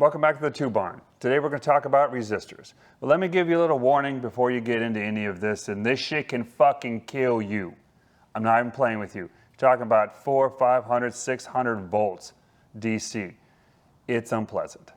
Welcome back to the Tube Barn. Today we're going to talk about resistors. But let me give you a little warning before you get into any of this, and this shit can fucking kill you. I'm not even playing with you. You're talking about 400, 500, 600 volts DC. It's unpleasant.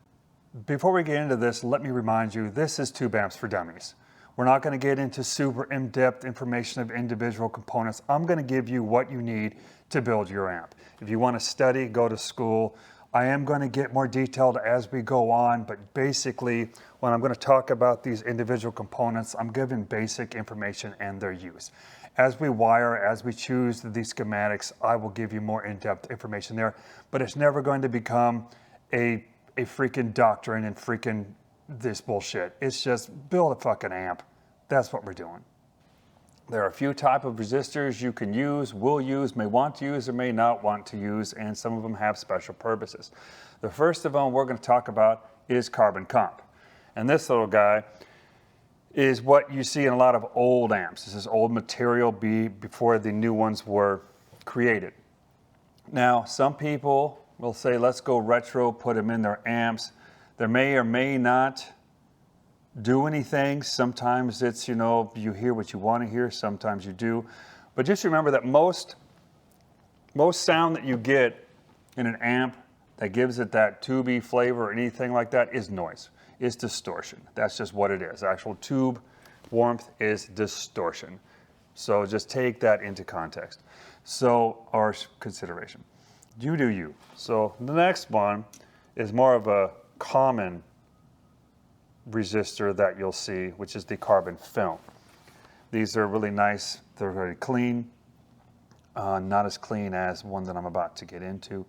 Before we get into this, let me remind you, this is Tube Amps for Dummies. We're not going to get into super in-depth information of individual components. I'm going to give you what you need to build your amp. If you want to study, go to school. I am going to get more detailed as we go on, but basically, when I'm going to talk about these individual components, I'm giving basic information and their use. As we wire, as we choose the schematics, I will give you more in-depth information there, but it's never going to become a freaking doctrine and freaking this bullshit. It's just build a fucking amp. That's what we're doing. There are a few types of resistors you can use, will use, may want to use, or may not want to use, and some of them have special purposes. The first of them we're going to talk about is carbon comp. And this little guy is what you see in a lot of old amps. This is old material before the new ones were created. Now, some people will say, let's go retro, put them in their amps. There may or may not do anything. Sometimes it's, you hear what you want to hear, sometimes you do. But just remember that most sound that you get in an amp that gives it that tubey flavor or anything like that is noise, is distortion. That's just what it is. Actual tube warmth is distortion. So just take that into context. Or consideration. You do you. So the next one is more of a common resistor that you'll see, which is the carbon film. These are really nice. They're very clean. Not as clean as one that I'm about to get into,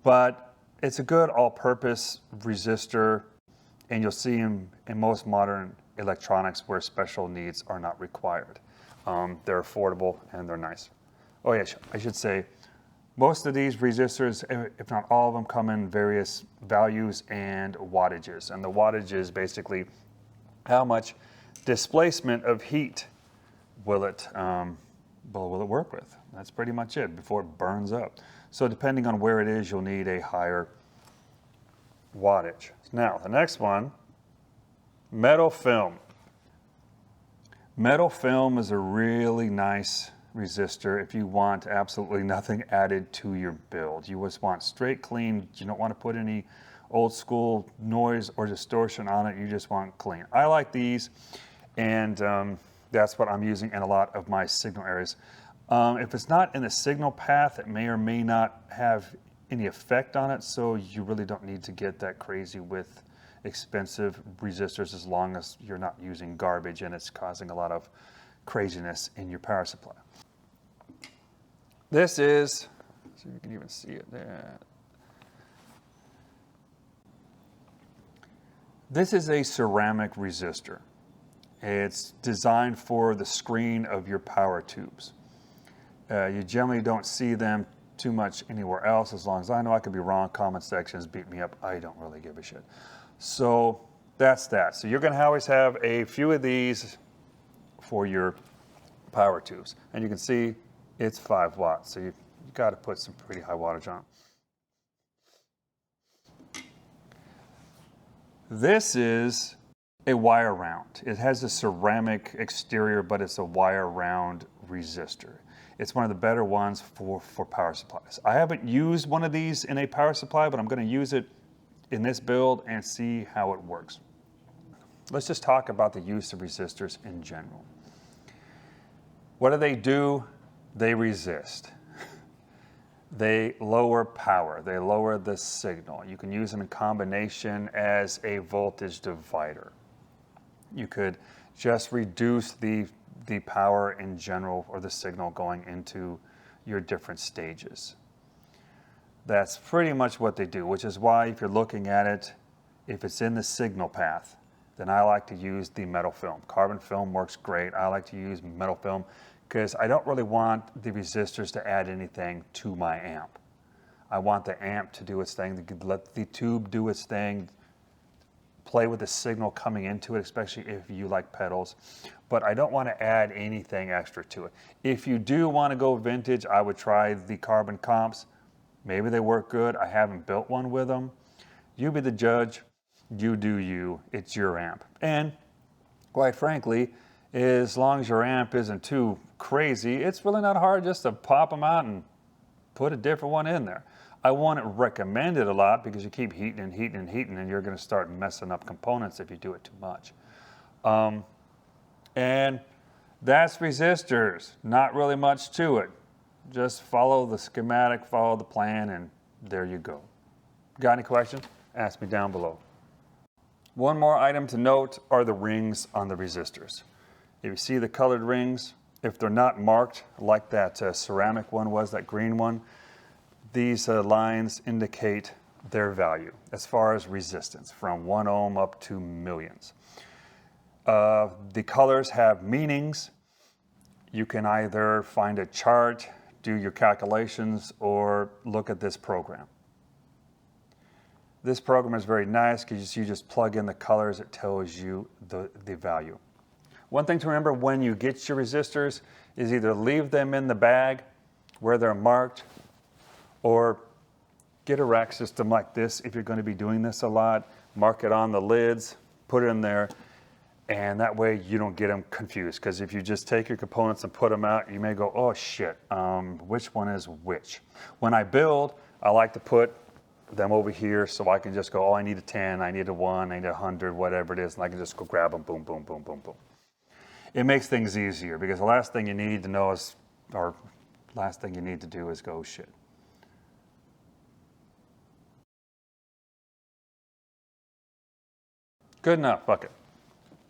but it's a good all-purpose resistor, and you'll see them in most modern electronics where special needs are not required. They're affordable and they're nice. Oh yeah, I should say, most of these resistors, if not all of them, come in various values and wattages. And the wattage is basically how much displacement of heat will it work with. That's pretty much it before it burns up. So depending on where it is, you'll need a higher wattage. Now, the next one, metal film. Metal film is a really nice resistor if you want absolutely nothing added to your build. You just want straight clean. You don't want to put any old school noise or distortion on it. You just want clean. I like these, and that's what I'm using in a lot of my signal areas. If it's not in the signal path, it may or may not have any effect on it, so you really don't need to get that crazy with expensive resistors as long as you're not using garbage and it's causing a lot of craziness in your power supply. This is, so you can even see it there. This is a ceramic resistor. It's designed for the screen of your power tubes. You generally don't see them too much anywhere else. As long as I know, I could be wrong. Comment sections beat me up. I don't really give a shit. So that's that. So you're going to always have a few of these for your power tubes. And you can see it's 5 watts. So you got to put some pretty high wattage on it. This is a wire round. It has a ceramic exterior, but it's a wire round resistor. It's one of the better ones for power supplies. I haven't used one of these in a power supply, but I'm going to use it in this build and see how it works. Let's just talk about the use of resistors in general. What do? They resist. They lower power. They lower the signal. You can use them in combination as a voltage divider. You could just reduce the power in general or the signal going into your different stages. That's pretty much what they do, which is why if you're looking at it, if it's in the signal path, then I like to use the metal film. Carbon film works great. I like to use metal film because I don't really want the resistors to add anything to my amp. I want the amp to do its thing, let the tube do its thing, play with the signal coming into it, especially if you like pedals. But I don't want to add anything extra to it. If you do want to go vintage, I would try the carbon comps. Maybe they work good. I haven't built one with them. You be the judge. You do you, it's your amp. And quite frankly, as long as your amp isn't too crazy, it's really not hard just to pop them out and put a different one in there. I wouldn't recommend it a lot because you keep heating and heating and heating, and you're going to start messing up components if you do it too much. And that's resistors. Not really much to it. Just follow the schematic, follow the plan, and there you go. Got any questions? Ask me down below. One more item to note are the rings on the resistors. If you see the colored rings, if they're not marked like that ceramic one was, that green one, these lines indicate their value as far as resistance, from 1 ohm up to millions. The colors have meanings. You can either find a chart, do your calculations, or look at this program. This program is very nice because you just plug in the colors, it tells you the value. One thing to remember when you get your resistors is either leave them in the bag where they're marked, or get a rack system like this if you're going to be doing this a lot. Mark it on the lids, put it in there, and that way you don't get them confused. Because if you just take your components and put them out, you may go, oh shit, which one is which? When I build, I like to put them over here so I can just go, oh, I need a 10, I need a 1, I need a 100, whatever it is, and I can just go grab them, boom, boom, boom, boom, boom. It makes things easier because the last thing you need to know is, or last thing you need to do is go, oh, shit. Good enough, fuck it.